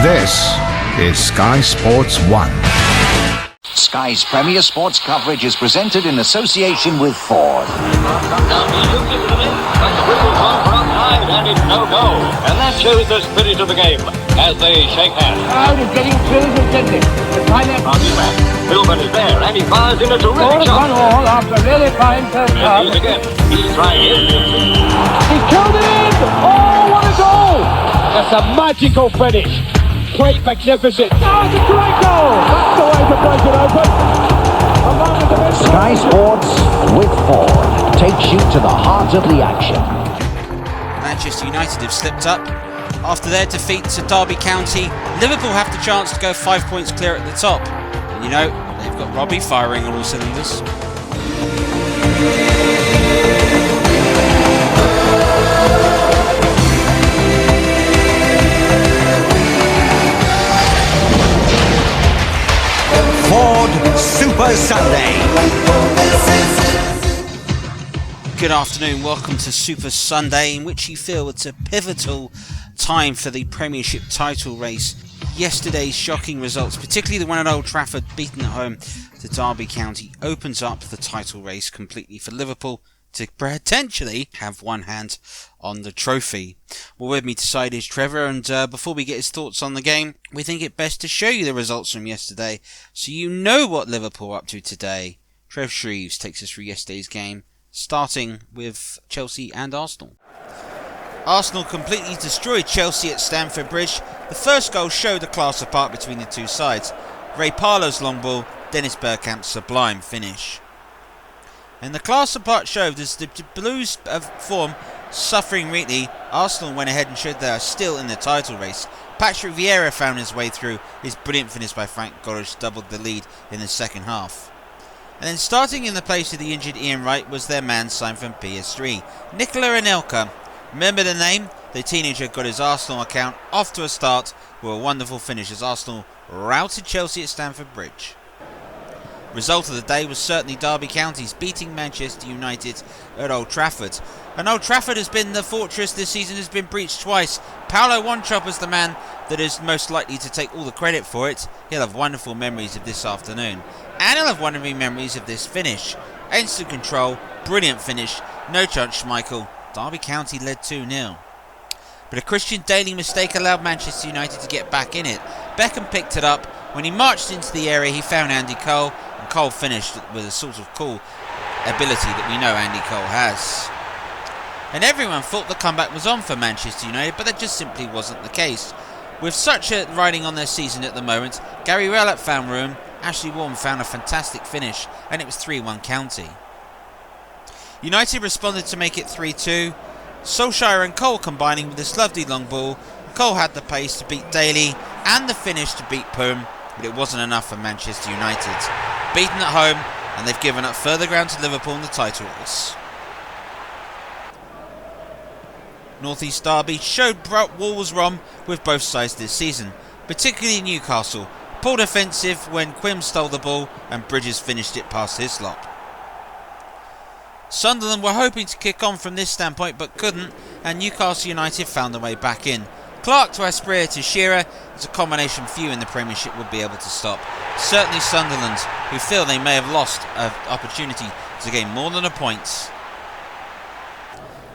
This is Sky Sports 1. Sky's Premier Sports coverage is presented in association with Ford. And it's no goal. And that shows the spirit of the game as they shake hands. Crowd is getting filled with business. The pilot back. Philbin is there and he fires in a terrific shot. 1-1 after a really fine first half. And again. He's trying his. He killed it in! Oh, what a goal! That's a magical finish. Great, magnificent. Oh, it's a great goal! That's the way to break it open. Sky Sports with Ford takes you to the heart of the action. Manchester United have slipped up. After their defeat to Derby County, Liverpool have the chance to go 5 points clear at the top. And you know, they've got Robbie firing on all cylinders. Ford Super Sunday. Good afternoon, welcome to Super Sunday, in which you feel it's a pivotal time for the Premiership title race. Yesterday's shocking results, particularly the one at Old Trafford, beaten at home to Derby County, opens up the title race completely for Liverpool to potentially have one hand on the trophy. Well, with me to side is Trevor, and before we get his thoughts on the game, we think it best to show you the results from yesterday so you know what Liverpool are up to today. Trev Shreves takes us through yesterday's game, starting with Chelsea and Arsenal. Arsenal completely destroyed Chelsea at Stamford Bridge. The first goal showed a class apart between the two sides. Ray Parlour's long ball, Dennis Bergkamp's sublime finish. And the class apart showed as the Blues of form suffering greatly, Arsenal went ahead and showed they are still in the title race. Patrick Vieira found his way through. His brilliant finish by Frank Gorish doubled the lead in the second half. And then starting in the place of the injured Ian Wright was their man signed from PS3, Nikola Anelka. Remember the name? The teenager got his Arsenal account off to a start with a wonderful finish as Arsenal routed Chelsea at Stamford Bridge. Result of the day was certainly Derby County's beating Manchester United at Old Trafford. And Old Trafford has been the fortress this season, has been breached twice. Paolo Wanchope is the man that is most likely to take all the credit for it. He'll have wonderful memories of this afternoon. And he'll have wonderful memories of this finish. Instant control, brilliant finish, no chance Schmeichel. Derby County led 2-0. But a Christian Daly mistake allowed Manchester United to get back in it. Beckham picked it up. When he marched into the area, he found Andy Cole, and Cole finished with a sort of cool ability that we know Andy Cole has. And everyone thought the comeback was on for Manchester United, but that just simply wasn't the case. With such a riding on their season at the moment, Gary Rowlatt found room, Ashley Warren found a fantastic finish, and it was 3-1 County. United responded to make it 3-2. Solskjaer and Cole combining with this lovely long ball. Cole had the pace to beat Daly and the finish to beat Poom, but it wasn't enough for Manchester United. Beaten at home, and they've given up further ground to Liverpool in the title race. North East Derby showed Wolves wrong with both sides this season, particularly Newcastle. Poor defensive when Quim stole the ball and Bridges finished it past Hislop. Sunderland were hoping to kick on from this standpoint but couldn't, and Newcastle United found their way back in. Clark to Asprilla to Shearer is a combination few in the Premiership would be able to stop. Certainly Sunderland, who feel they may have lost an opportunity to gain more than a point.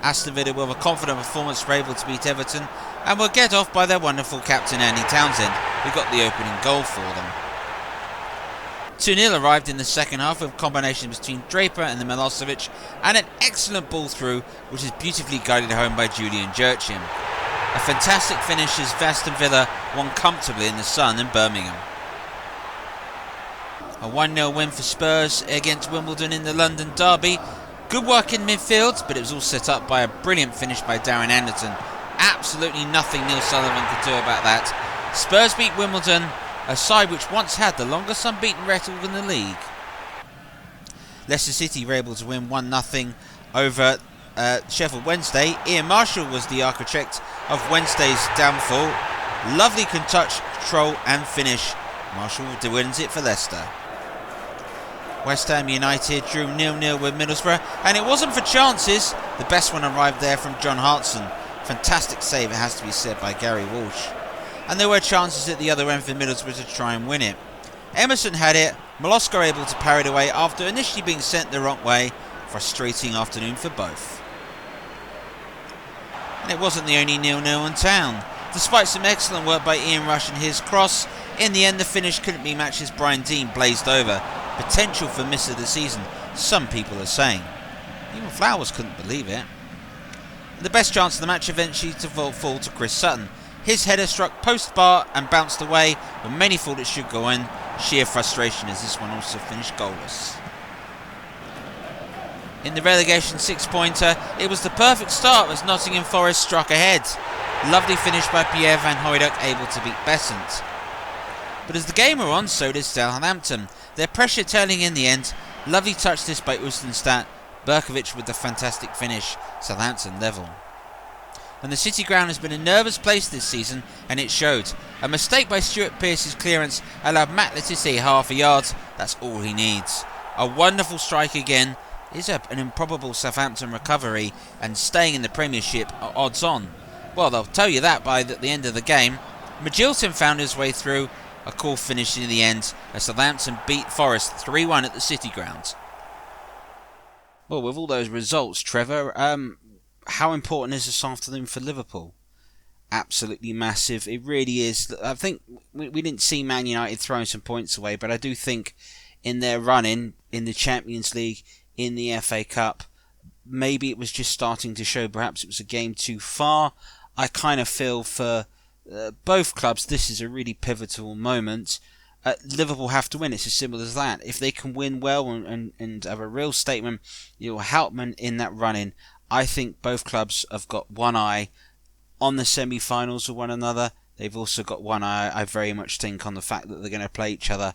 Aston Villa with a confident performance were able to beat Everton and were get off by their wonderful captain Andy Townsend, who got the opening goal for them. 2-0 arrived in the second half with a combination between Draper and the Milosevic and an excellent ball through which is beautifully guided home by Julian Jurchin. A fantastic finish as Aston Villa won comfortably in the sun in Birmingham. A 1-0 win for Spurs against Wimbledon in the London derby. Good work in midfield, but it was all set up by a brilliant finish by Darren Anderton. Absolutely nothing Neil Sullivan could do about that. Spurs beat Wimbledon, a side which once had the longest unbeaten record in the league. Leicester City were able to win 1-0 over Sheffield Wednesday. Ian Marshall was the architect of Wednesday's downfall. Lovely control and finish. Marshall wins it for Leicester. West Ham United drew 0-0 with Middlesbrough, and it wasn't for chances. The best one arrived there from John Hartson. Fantastic save, it has to be said, by Gary Walsh. and there were chances at the other end for Middlesbrough to try and win it. Emerson had it, Molosco able to parry it away after initially being sent the wrong way. Frustrating afternoon for both. And it wasn't the only 0-0 in town. Despite some excellent work by Ian Rush and his cross, in the end the finish couldn't be matched as Brian Deane blazed over. Potential for miss of the season, some people are saying. Even Flowers couldn't believe it. And the best chance of the match eventually to fall to Chris Sutton. His header struck post bar and bounced away when many thought it should go in. Sheer frustration as this one also finished goalless. In the relegation six-pointer, it was the perfect start as Nottingham Forest struck ahead. Lovely finish by Pierre van Hooydonk, able to beat Besant. But as the game were on, so did Southampton. Their pressure turning in the end. Lovely touch this by Ustenstad. Berkovic with the fantastic finish. Southampton level. And the City ground has been a nervous place this season, and it showed. A mistake by Stuart Pearce's clearance allowed Matt Letizia half a yard. That's all he needs. A wonderful strike again. Is an improbable Southampton recovery, and staying in the Premiership are odds on. Well, they'll tell you that by the end of the game. Magilton found his way through. A cool finish in the end as Southampton beat Forest 3-1 at the City ground. Well, with all those results, Trevor, how important is this afternoon for Liverpool? Absolutely massive. It really is. I think we didn't see Man United throwing some points away, but I do think in their run-in in the Champions League, in the FA Cup, maybe it was just starting to show perhaps it was a game too far. I kind of feel for both clubs this is a really pivotal moment. Liverpool have to win. It's as simple as that. If they can win well and have a real statement, it will help them in that run-in. I think both clubs have got one eye on the semi-finals with one another. They've also got one eye, I very much think, on the fact that they're going to play each other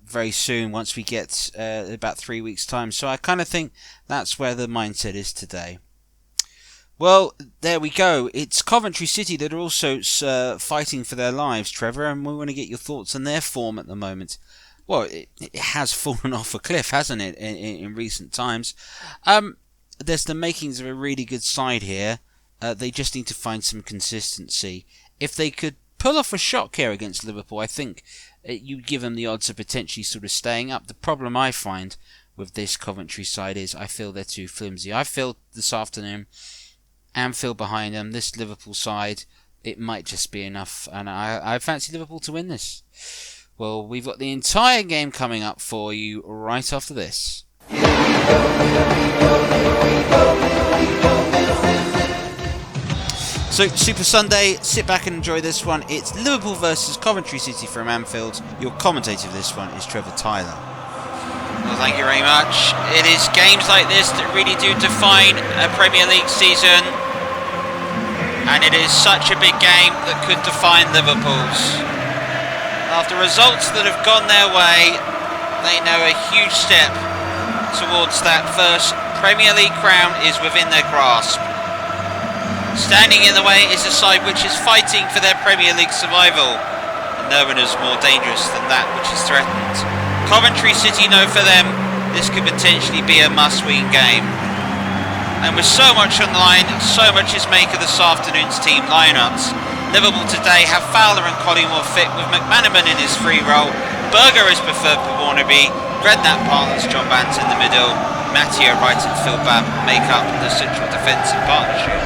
very soon once we get about 3 weeks' time. So I kind of think that's where the mindset is today. Well, there we go. It's Coventry City that are also fighting for their lives, Trevor, and we want to get your thoughts on their form at the moment. Well, it has fallen off a cliff, hasn't it, in recent times? There's the makings of a really good side here. They just need to find some consistency. If they could pull off a shock here against Liverpool, I think you'd give them the odds of potentially sort of staying up. The problem I find with this Coventry side is I feel they're too flimsy. I feel this afternoon, Anfield behind them, this Liverpool side, it might just be enough. And I fancy Liverpool to win this. Well, we've got the entire game coming up for you right after this. So, Super Sunday, sit back and enjoy this one. It's Liverpool versus Coventry City from Anfield. Your commentator for this one is Trevor Tyler. Well, thank you very much. It is games like this that really do define a Premier League season. And it is such a big game that could define Liverpool's. After results that have gone their way, they know a huge step towards that first Premier League crown is within their grasp. Standing in the way is a side which is fighting for their Premier League survival, and no one is more dangerous than that which is threatened. Coventry City know for them this could potentially be a must-win game. And with so much on the line, so much is made of this afternoon's team lineups. Liverpool today have Fowler and Collymore fit with McManaman in his free role. Berger is preferred for Warnaby. Redknapp partners John Bant in the middle. Matteo Wright and Phil Babb make up the central defensive partnership.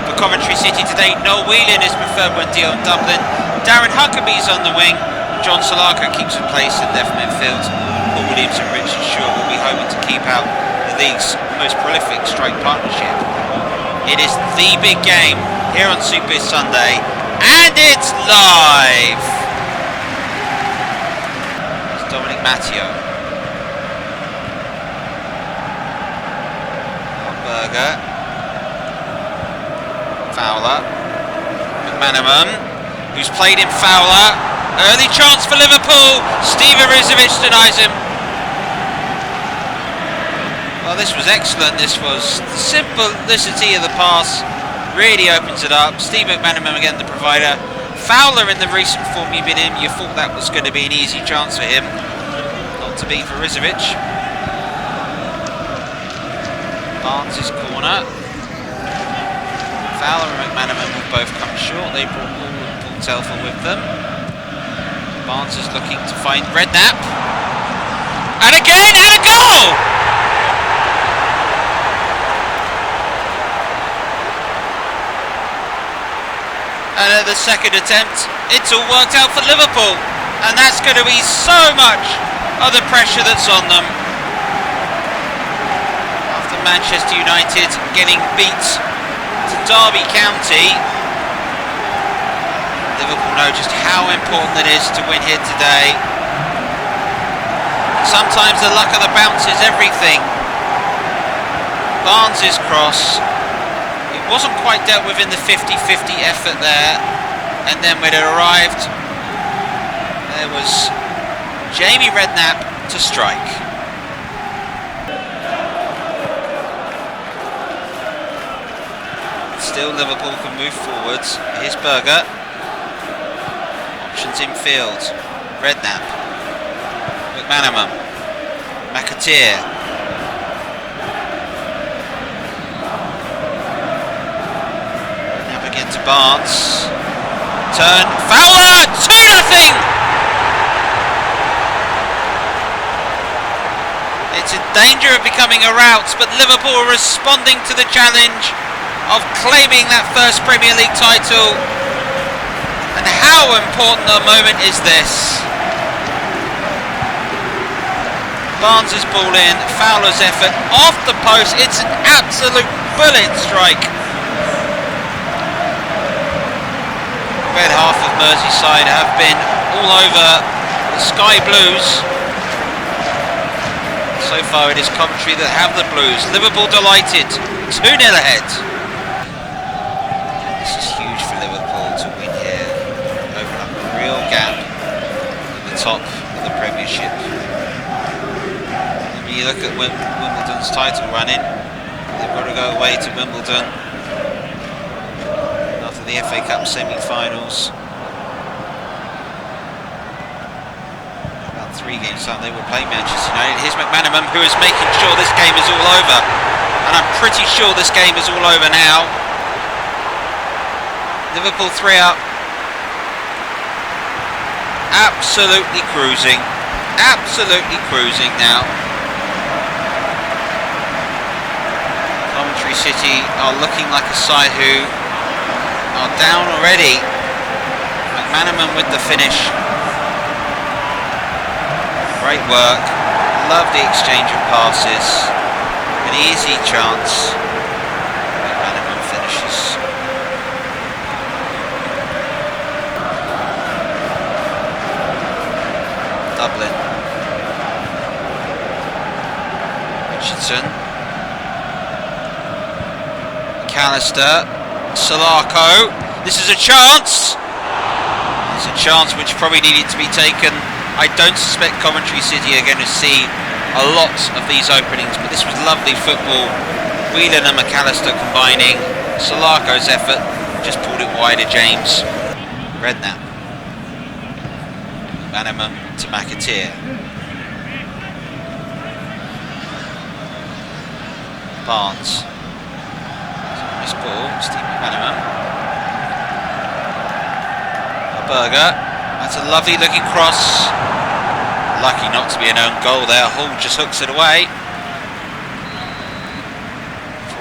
For Coventry City today, Noel Whelan is preferred when Dion Dublin. Darren Huckabee's on the wing. John Solaka keeps a place in left midfield. Paul Williams and Richard Shaw will be hoping to keep out the league's most prolific strike partnership. It is the big game here on Super Sunday, and it's live! It's Dominic Matteo. Berger. Fowler. McManaman, who's played in Fowler. Early chance for Liverpool. Steve Arizovic denies him. Well, this was excellent. This was the simplicity of the pass. Really opens it up. Steve McManaman again, the provider. Fowler in the recent form you've been in. You thought that was going to be an easy chance for him. Not to be for Arizovic. Barnes' corner. Fowler and McManaman will both come short. They brought Paul Telfer with them. Barnes is looking to find Redknapp. And again, and a goal! And at the second attempt, it's all worked out for Liverpool. And that's going to be so much of the pressure that's on them. After Manchester United getting beat to Derby County, Liverpool know just how important it is to win here today. Sometimes the luck of the bounce is everything. Barnes' cross, it wasn't quite dealt with in the 50-50 effort there, and then when it arrived, there was Jamie Redknapp to strike. Still Liverpool can move forwards. Here's Berger. Options in field. Redknapp. McManaman. McAteer. Redknapp again to Barnes. Turn. Fowler! 2-0! It's in danger of becoming a rout, but Liverpool are responding to the challenge of claiming that first Premier League title. And how important a moment is this? Barnes' ball in, Fowler's effort off the post. It's an absolute bullet strike. The red half of Merseyside have been all over the Sky Blues. So far it is Coventry that have the Blues. Liverpool delighted, 2-0 ahead. This is huge for Liverpool to win here. Open up a real gap at the top of the Premiership. And when you look at Wimbledon's title running, they've got to go away to Wimbledon after the FA Cup semi-finals. 3 games time they will play Manchester United. Here's McManaman, who is making sure this game is all over, and I'm pretty sure this game is all over now. Liverpool 3 up, absolutely cruising now. Coventry City are looking like a side who are down already. McManaman with the finish. Great work, love the exchange of passes, an easy chance. McManaman finishes. Dublin. Richardson. McAllister. Solarco. This is a chance. It's a chance which probably needed to be taken. I don't suspect Coventry City are going to see a lot of these openings, but this was lovely football. Whelan and McAllister combining. Solarco's effort just pulled it wider, James. Redknapp. McManaman to McAteer. Barnes. Nice ball, Steve McManaman. Berger. That's a lovely looking cross. Lucky not to be an own goal there. Hull just hooks it away.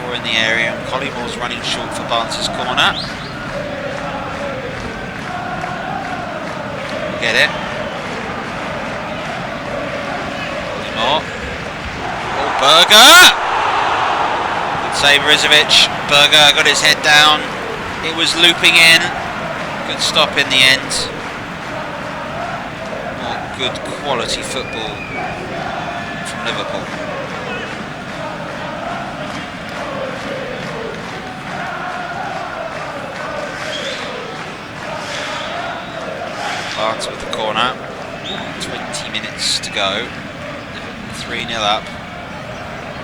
4 in the area, and Collymore's running short for Barnes' corner. Get it. Collymore. Oh, Berger! Good save, Rizovic. Berger got his head down. It was looping in. Good stop in the end. Good quality football from Liverpool. Barnes with the corner. 20 minutes to go. 3-0 up.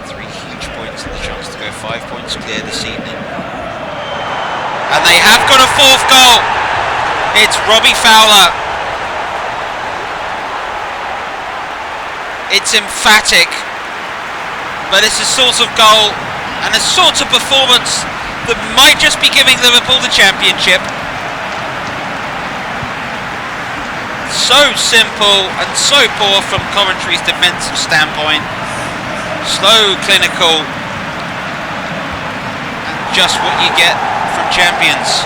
3 huge points and the chance to go 5 points clear this evening. And they have got a 4th goal. It's Robbie Fowler. It's emphatic, but it's a sort of goal and a sort of performance that might just be giving Liverpool the championship. So simple and so poor from Coventry's defensive standpoint. Slow, clinical, and just what you get from champions.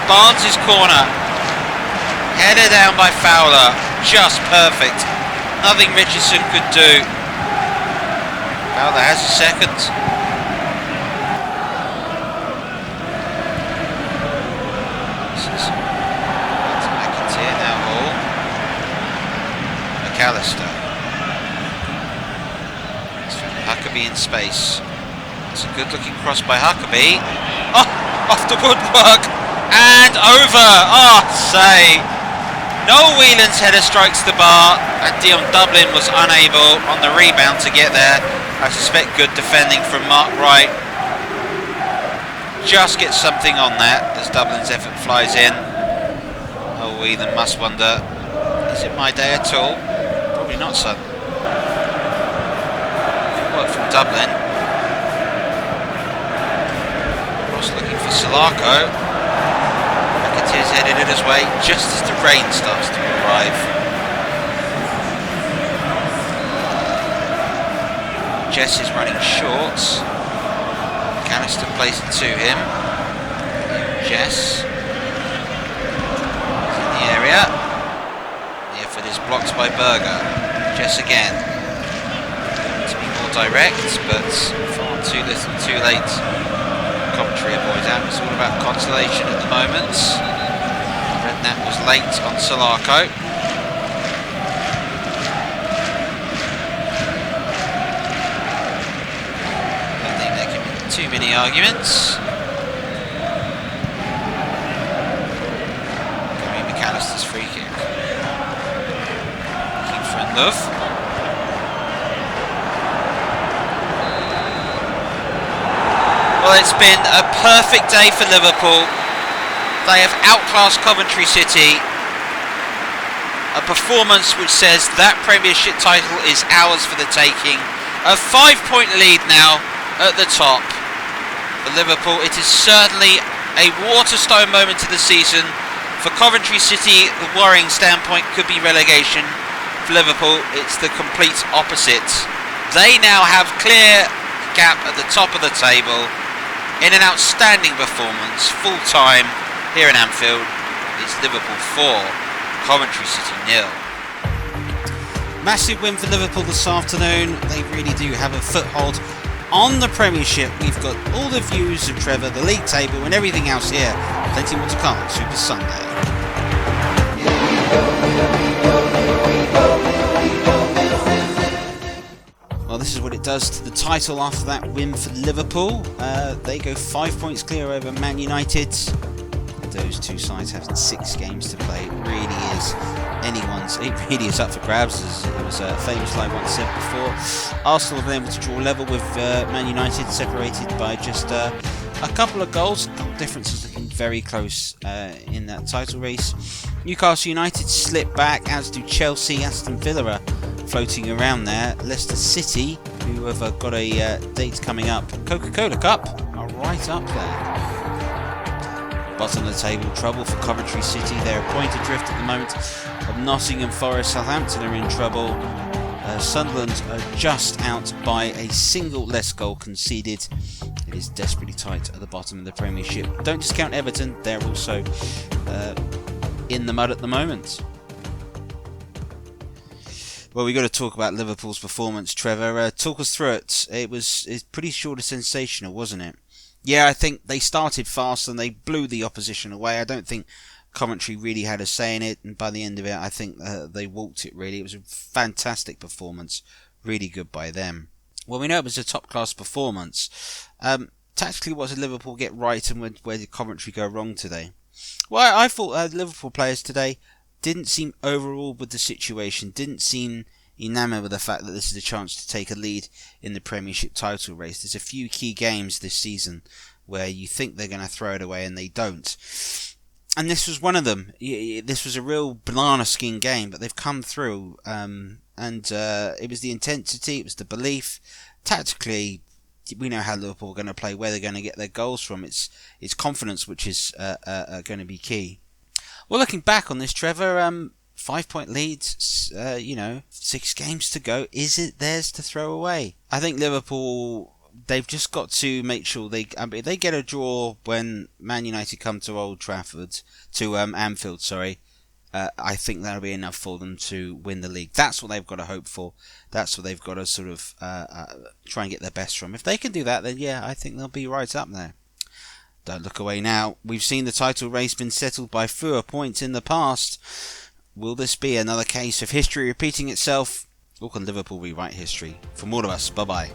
Barnes' corner, headed down by Fowler, just perfect. Nothing Richardson could do. Fowler has a second. McAllister. Huckabee in space. It's a good looking cross by Huckabee. Oh, off the woodwork and over. Oh, say. Noel Whelan's header strikes the bar and Dion Dublin was unable on the rebound to get there. I suspect good defending from Mark Wright. Just gets something on that as Dublin's effort flies in. Oh, Whelan must wonder, is it my day at all? Probably not, son. Good work from Dublin. Ross looking for Solarco. Racketeer's headed it his way just as the rain starts to arrive. Jess is running short. Canister plays it to him. Jess is in the area. The effort is blocked by Berger. Jess again. To be more direct, but far too little, too late. Coventry avoids out. It's all about consolation at the moment. Redknapp was late on Solarco. Too many arguments. Gary McAllister's free kick. Keep friend love. Well, it's been a perfect day for Liverpool. They have outclassed Coventry City. A performance which says that Premiership title is ours for the taking. A 5-point lead now at the top. For Liverpool, it is certainly a Waterstone moment of the season. For Coventry City, the worrying standpoint could be relegation. For Liverpool, it's the complete opposite. They now have clear gap at the top of the table in an outstanding performance, full time here in Anfield. It's Liverpool 4, Coventry City 0. Massive win for Liverpool this afternoon. They really do have a foothold on the Premiership. We've got all the views of Trevor, the league table and everything else here. Plenty more to come on Super Sunday. Well, this is what it does to the title after that win for Liverpool. They go 5 points clear over Man United. Those two sides have 6 games to play. It really is up for grabs, as it was a famous line once said before. Arsenal have been able to draw level with Man United, separated by just a couple of goals. Differences looking very close in that title race. Newcastle United slip back, as do Chelsea. Aston Villa are floating around there. Leicester City, who have got a date coming up, Coca-Cola Cup, are right up there. Bottom of the table, trouble for Coventry City. They're a point adrift at the moment of Nottingham Forest. Southampton are in trouble. Sunderland are just out by a single less goal conceded. It is desperately tight at the bottom of the Premiership. Don't discount Everton. They're also in the mud at the moment. Well, we've got to talk about Liverpool's performance, Trevor. Talk us through it. It's pretty short of sensational, wasn't it? Yeah, I think they started fast and they blew the opposition away. I don't think Coventry really had a say in it, and by the end of it, I think they walked it, really. It was a fantastic performance. Really good by them. Well, we know it was a top-class performance. Tactically, what did Liverpool get right, and where did Coventry go wrong today? Well, I thought Liverpool players today didn't seem overawed with the situation, didn't seem enamoured with the fact that this is a chance to take a lead in the Premiership title race. There's a few key games this season where you think they're going to throw it away and they don't. And this was one of them. This was a real banana skin game, but they've come through. And it was the intensity, it was the belief. Tactically, we know how Liverpool are going to play, where they're going to get their goals from. It's confidence which is going to be key. Well, looking back on this, Trevor, 5-point leads, 6 games to go. Is it theirs to throw away? I think Liverpool, they've just got to make sure if they get a draw when Man United come to Anfield, I think that'll be enough for them to win the league. That's what they've got to hope for. That's what they've got to sort of try and get their best from. If they can do that, then yeah, I think they'll be right up there. Don't look away now. We've seen the title race been settled by fewer points in the past. Will this be another case of history repeating itself? Or can Liverpool rewrite history? From all of us, bye-bye.